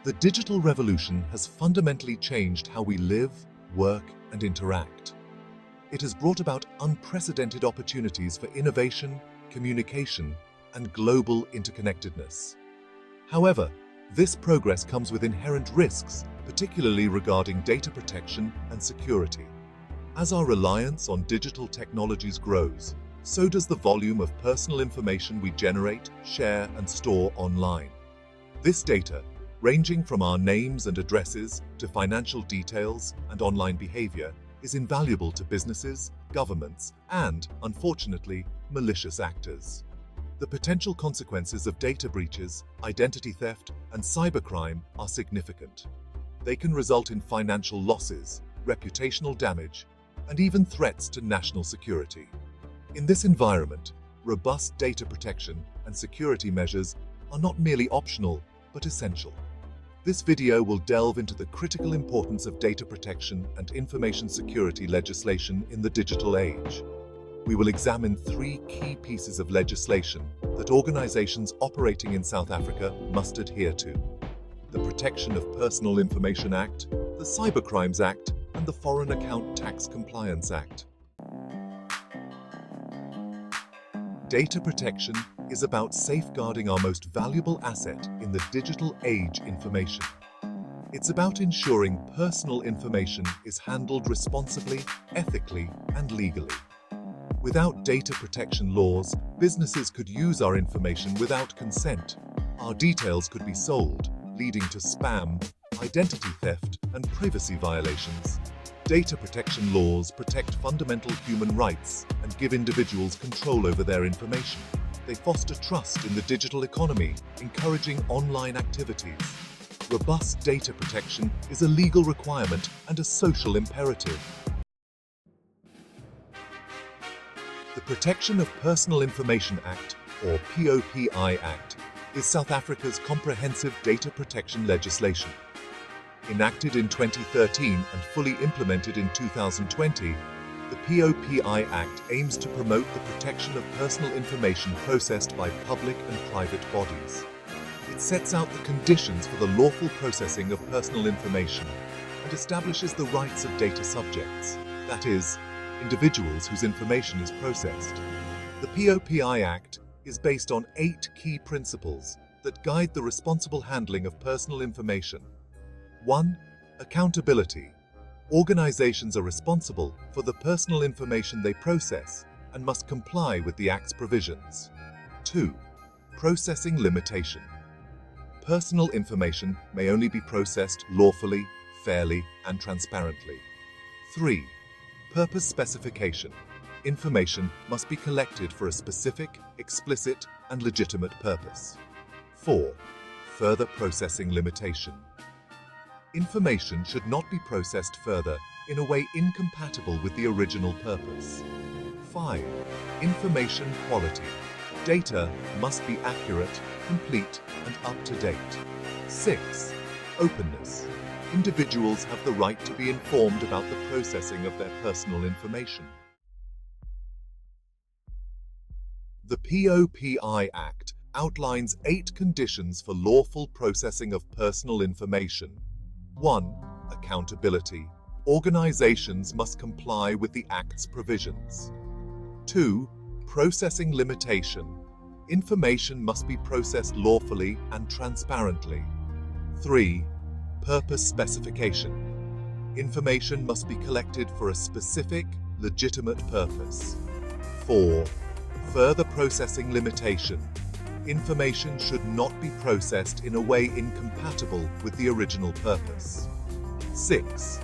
The digital revolution has fundamentally changed how we live, work, and interact. It has brought about unprecedented opportunities for innovation, communication, and global interconnectedness. However, this progress comes with inherent risks, particularly regarding data protection and security. As our reliance on digital technologies grows, so does the volume of personal information we generate, share, and store online. This data, ranging from our names and addresses to financial details and online behavior, is invaluable to businesses, governments, and, unfortunately, malicious actors. The potential consequences of data breaches, identity theft, and cybercrime are significant. They can result in financial losses, reputational damage, and even threats to national security. In this environment, robust data protection and security measures are not merely optional, but essential. This video will delve into the critical importance of data protection and information security legislation in the digital age. We will examine 3 key pieces of legislation that organizations operating in South Africa must adhere to: the Protection of Personal Information Act, the Cybercrimes Act, and the Foreign Account Tax Compliance Act. Data protection is about safeguarding our most valuable asset in the digital age, information. It's about ensuring personal information is handled responsibly, ethically, and legally. Without data protection laws, businesses could use our information without consent. Our details could be sold, leading to spam, identity theft, and privacy violations. Data protection laws protect fundamental human rights and give individuals control over their information. They foster trust in the digital economy, encouraging online activities. Robust data protection is a legal requirement and a social imperative. The Protection of Personal Information Act, or POPI Act, is South Africa's comprehensive data protection legislation. Enacted in 2013 and fully implemented in 2020, the POPI Act aims to promote the protection of personal information processed by public and private bodies. It sets out the conditions for the lawful processing of personal information and establishes the rights of data subjects, that is, individuals whose information is processed. The POPI Act is based on 8 key principles that guide the responsible handling of personal information. 1. Accountability. Organizations are responsible for the personal information they process and must comply with the Act's provisions. 2. Processing limitation. Personal information may only be processed lawfully, fairly, and transparently. 3. Purpose specification. Information must be collected for a specific, explicit, and legitimate purpose. 4. Further processing limitation. Information should not be processed further in a way incompatible with the original purpose. 5. Information quality. Data must be accurate, complete, and up to date. 6. Openness. Individuals have the right to be informed about the processing of their personal information. The POPI Act outlines 8 conditions for lawful processing of personal information. 1. Accountability. Organizations must comply with the Act's provisions. 2. Processing limitation. Information must be processed lawfully and transparently. 3. Purpose specification. Information must be collected for a specific, legitimate purpose. 4. Further processing limitation. Information should not be processed in a way incompatible with the original purpose. 6.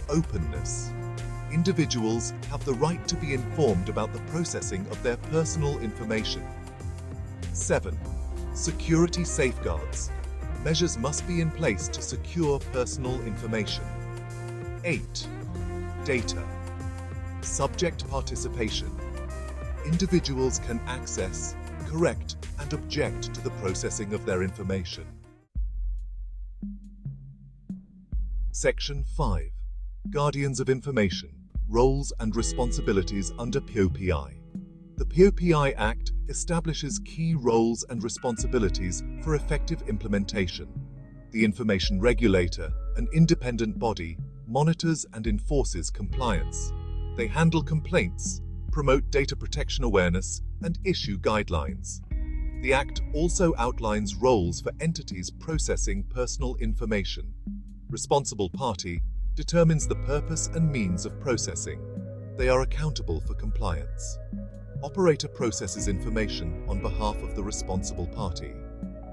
Openness. Individuals have the right to be informed about the processing of their personal information. 7. Security safeguards. Measures must be in place to secure personal information. 8. Data. Subject participation. Individuals can access, correct, and object to the processing of their information. Section 5. Guardians of Information. Roles and responsibilities under POPI. The POPI Act establishes key roles and responsibilities for effective implementation. The information regulator, an independent body, monitors and enforces compliance. They handle complaints, promote data protection awareness, and issue guidelines. The Act also outlines roles for entities processing personal information. Responsible party determines the purpose and means of processing. They are accountable for compliance. Operator processes information on behalf of the responsible party.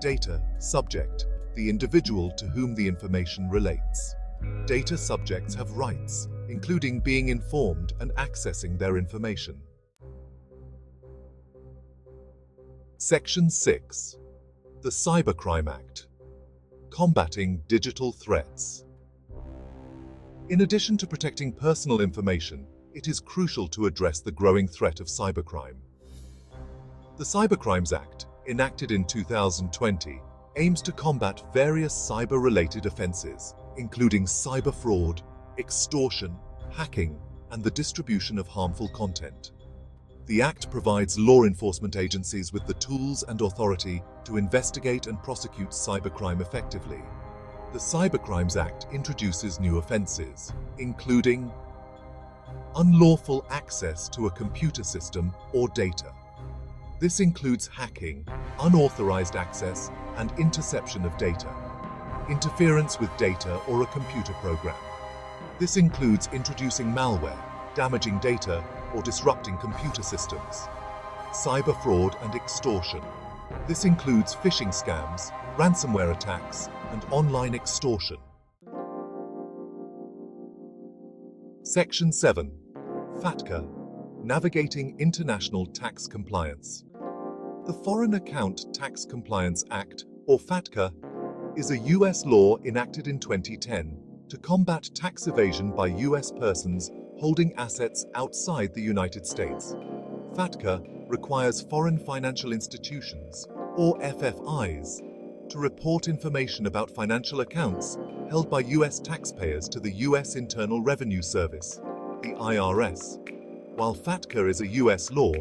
Data subject, the individual to whom the information relates. Data subjects have rights, including being informed and accessing their information. Section 6. The Cybercrime Act. Combating digital threats. In addition to protecting personal information, it is crucial to address the growing threat of cybercrime. The Cybercrimes Act, enacted in 2020, aims to combat various cyber-related offenses, including cyber fraud, extortion, hacking, and the distribution of harmful content. The Act provides law enforcement agencies with the tools and authority to investigate and prosecute cybercrime effectively. The Cybercrimes Act introduces new offenses, including unlawful access to a computer system or data. This includes hacking, unauthorized access, and interception of data. Interference with data or a computer program. This includes introducing malware, damaging data, or disrupting computer systems. Cyber fraud and extortion. This includes phishing scams, ransomware attacks, and online extortion. Section 7. FATCA. Navigating International Tax Compliance. The Foreign Account Tax Compliance Act, or FATCA, is a U.S. law enacted in 2010 to combat tax evasion by U.S. persons holding assets outside the United States. FATCA requires foreign financial institutions, or FFIs, to report information about financial accounts held by U.S. taxpayers to the U.S. Internal Revenue Service, the IRS. While FATCA is a U.S. law,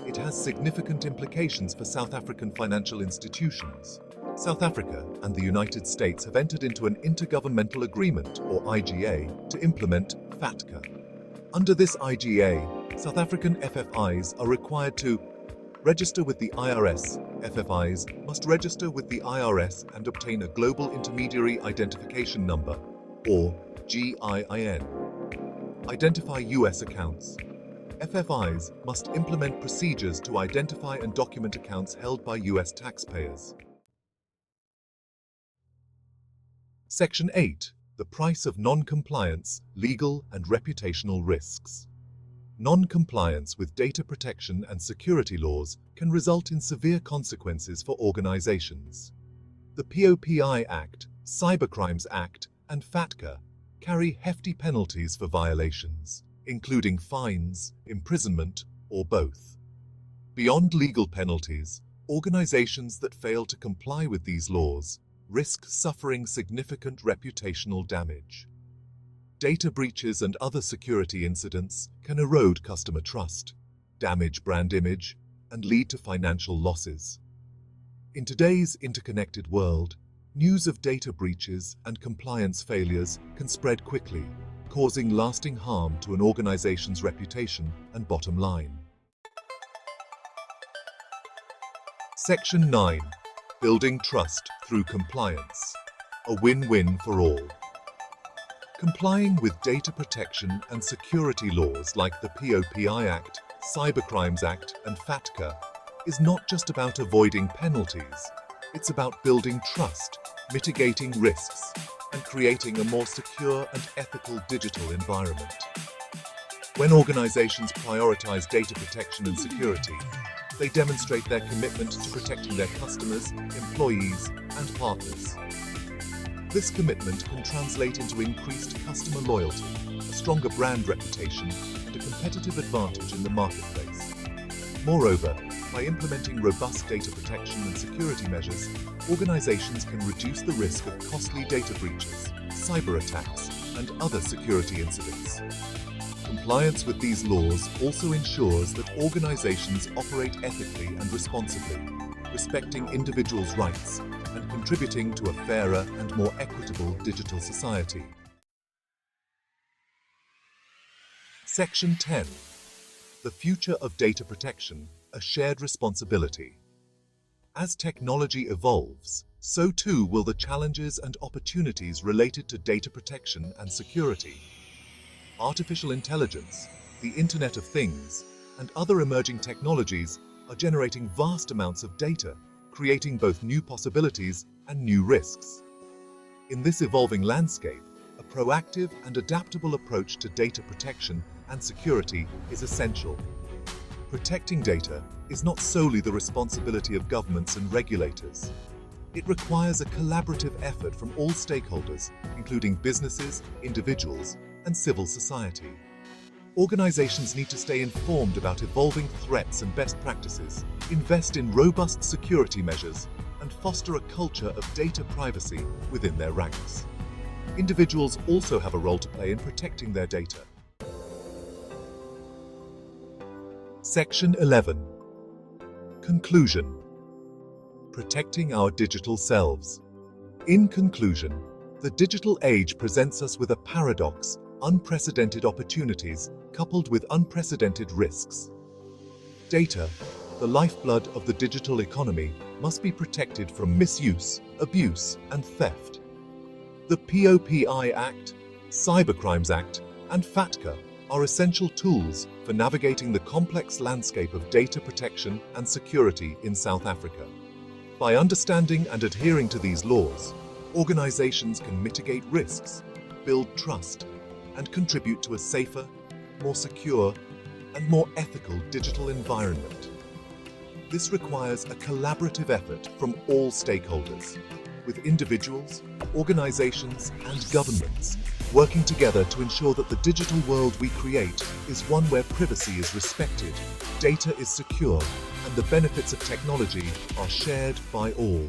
it has significant implications for South African financial institutions. South Africa and the United States have entered into an Intergovernmental Agreement, or IGA, to implement FATCA. Under this IGA, South African FFIs are required to register with the IRS. FFIs must register with the IRS and obtain a Global Intermediary Identification Number, or GIIN. Identify U.S. accounts. FFIs must implement procedures to identify and document accounts held by U.S. taxpayers. Section 8. The price of non-compliance, legal and reputational risks. Non-compliance with data protection and security laws can result in severe consequences for organizations. The POPI Act, Cybercrimes Act, and FATCA carry hefty penalties for violations, including fines, imprisonment, or both. Beyond legal penalties, organizations that fail to comply with these laws risk suffering significant reputational damage. Data breaches and other security incidents can erode customer trust, damage brand image, and lead to financial losses. In today's interconnected world, news of data breaches and compliance failures can spread quickly, causing lasting harm to an organization's reputation and bottom line. Section 9. Building trust through compliance. A win-win for all. Complying with data protection and security laws like the POPI Act, Cybercrimes Act, and FATCA is not just about avoiding penalties. It's about building trust, mitigating risks, and creating a more secure and ethical digital environment. When organizations prioritize data protection and security, they demonstrate their commitment to protecting their customers, employees, and partners. This commitment can translate into increased customer loyalty, a stronger brand reputation, and a competitive advantage in the marketplace. Moreover, by implementing robust data protection and security measures, organizations can reduce the risk of costly data breaches, cyber attacks, and other security incidents. Compliance with these laws also ensures that organizations operate ethically and responsibly, respecting individuals' rights and contributing to a fairer and more equitable digital society. Section 10. The future of data protection, a shared responsibility. As technology evolves, so too will the challenges and opportunities related to data protection and security. Artificial intelligence, the Internet of Things, and other emerging technologies are generating vast amounts of data, creating both new possibilities and new risks. In this evolving landscape, a proactive and adaptable approach to data protection and security is essential. Protecting data is not solely the responsibility of governments and regulators. It requires a collaborative effort from all stakeholders, including businesses, individuals, and civil society. Organizations need to stay informed about evolving threats and best practices, invest in robust security measures, and foster a culture of data privacy within their ranks. Individuals also have a role to play in protecting their data. Section 11. Conclusion. Protecting our digital selves. In conclusion, the digital age presents us with a paradox: unprecedented opportunities coupled with unprecedented risks. Data, the lifeblood of the digital economy, must be protected from misuse, abuse, and theft. The POPI Act, Cybercrimes Act, and FATCA are essential tools for navigating the complex landscape of data protection and security in South Africa. By understanding and adhering to these laws, organizations can mitigate risks, build trust, and contribute to a safer, more secure, and more ethical digital environment. This requires a collaborative effort from all stakeholders, with individuals, organizations, and governments working together to ensure that the digital world we create is one where privacy is respected, data is secure, and the benefits of technology are shared by all.